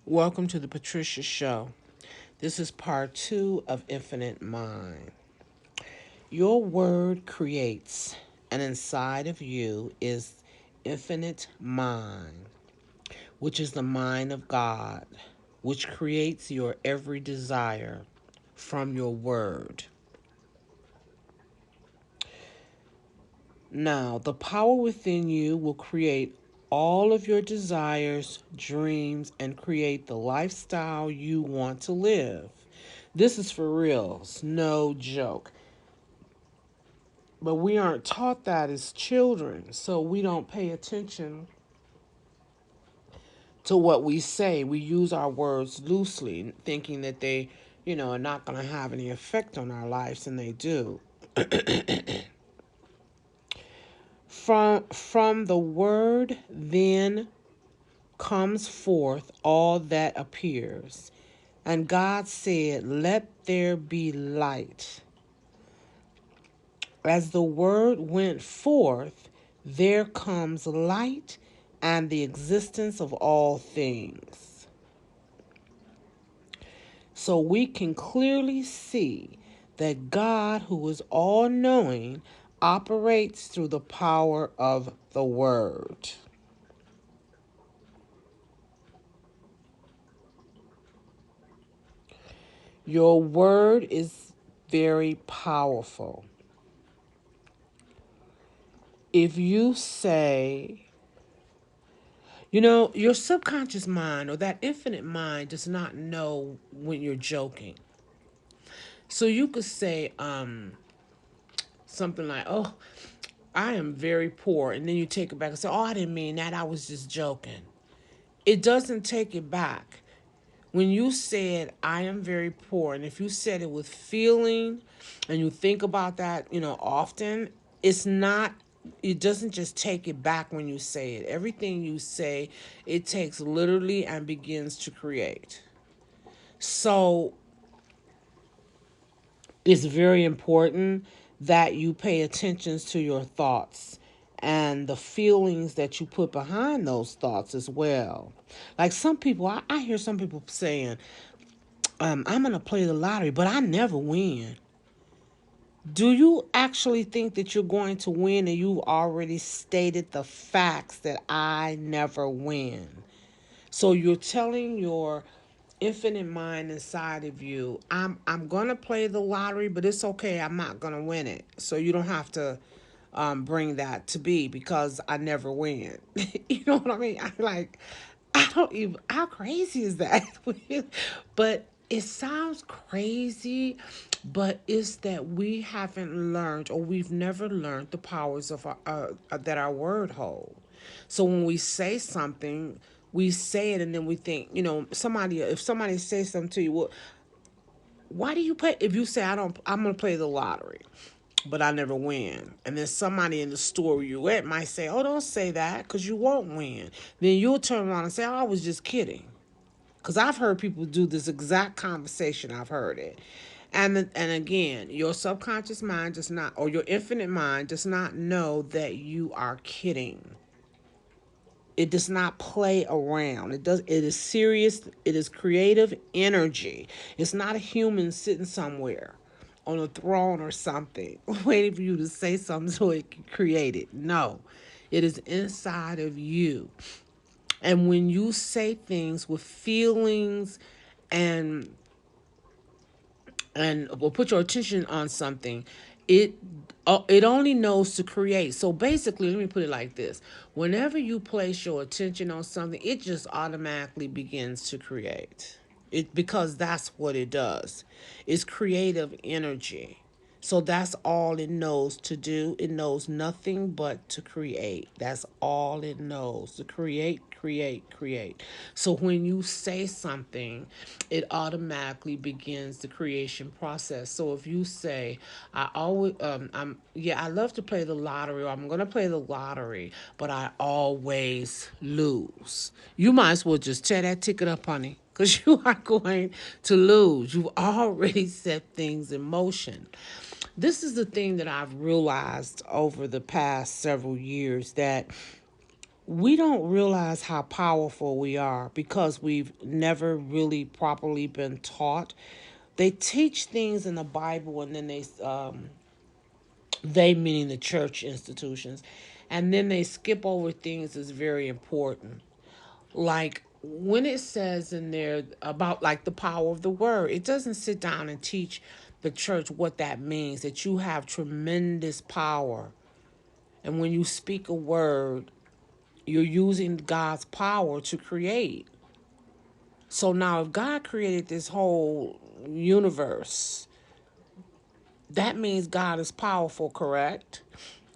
Welcome to the Patricia Show. This is part two of Infinite Mind. Your word creates, and inside of you is infinite mind, which is the mind of God, which creates your every desire from your word. Now, the power within you will create all of your desires, dreams, and create the lifestyle you want to live. This is for real. It's no joke. But we aren't taught that as children, so we don't pay attention to what we say. We use our words loosely, thinking that they, are not going to have any effect on our lives, and they do. From the word then comes forth all that appears. And God said, "Let there be light." As the word went forth, there comes light and the existence of all things. So we can clearly see that God, who is all knowing, operates through the power of the word. Your word is very powerful. If you say, your subconscious mind or that infinite mind does not know when you're joking. So you could say something like, "Oh, I am very poor," and then you take it back and say, "Oh, I didn't mean that. I was just joking." It doesn't take it back. When you said, "I am very poor," and if you said it with feeling and you think about that, often, it's not, it doesn't just take it back when you say it. Everything you say, it takes literally and begins to create. So it's very important that you pay attention to your thoughts and the feelings that you put behind those thoughts as well. Like some people, I hear some people saying, "I'm going to play the lottery, but I never win." Do you actually think that you're going to win, and you've already stated the facts that I never win? So you're telling your infinite mind inside of you, I'm gonna play the lottery, but it's okay. I'm not gonna win it. So you don't have to bring that to be because I never win. You know what I mean? I'm like, I don't even. How crazy is that? But it sounds crazy, but it's that we haven't learned, or we've never learned the powers of that our word hold. So when we say something, we say it, and then we think, if somebody says something to you, well, why do you play? If you say, I'm gonna play the lottery, but I never win. And then somebody in the store where you at might say, "Oh, don't say that because you won't win." Then you'll turn around and say, "Oh, I was just kidding." Because I've heard people do this exact conversation. I've heard it. And again, your subconscious mind does not, or your infinite mind does not know that you are kidding. It does not play around. It is serious. It is creative energy. It's not a human sitting somewhere on a throne or something waiting for you to say something so it can create it. No. It is inside of you. And when you say things with feelings and will put your attention on something, it it only knows to create. So basically, let me put it like this: whenever you place your attention on something, it just automatically begins to create it, because that's what it does. It's creative energy. So that's all it knows to do. It knows nothing but to create. That's all it knows, to create, create, create. So when you say something, it automatically begins the creation process. So if you say, "I always, I love to play the lottery," or "I'm going to play the lottery, but I always lose," you might as well just tear that ticket up, honey, because you are going to lose. You've already set things in motion. This is the thing that I've realized over the past several years, that we don't realize how powerful we are because we've never really properly been taught. They teach things in the Bible, and then they meaning the church institutions, and then they skip over things that's very important. Like when it says in there about like the power of the word, it doesn't sit down and teach the church what that means, that you have tremendous power. And when you speak a word, you're using God's power to create. So now, if God created this whole universe, that means God is powerful, correct?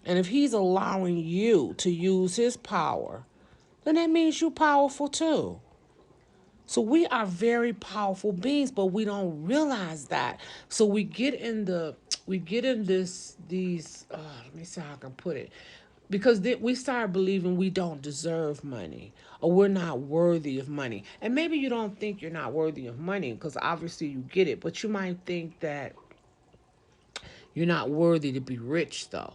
And if He's allowing you to use His power, then that means you're powerful too. So we are very powerful beings, but we don't realize that. So we get in these. Let me see how I can put it, because we start believing we don't deserve money or we're not worthy of money. And maybe you don't think you're not worthy of money because obviously you get it, but you might think that you're not worthy to be rich though.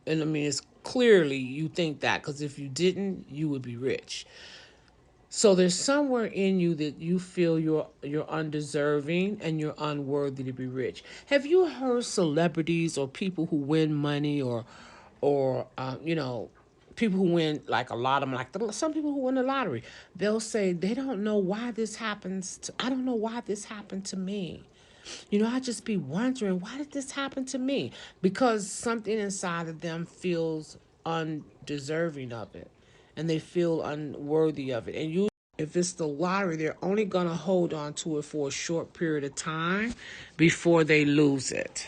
And I mean, it's clearly you think that because if you didn't, you would be rich. So there's somewhere in you that you feel you're undeserving and you're unworthy to be rich. Have you heard celebrities or people who win money or people who win like a lot of them, like some people who win the lottery, they'll say they don't know why this happens. I don't know why this happened to me. I just be wondering, why did this happen to me? Because something inside of them feels undeserving of it and they feel unworthy of it. And if it's the lottery, they're only going to hold on to it for a short period of time before they lose it.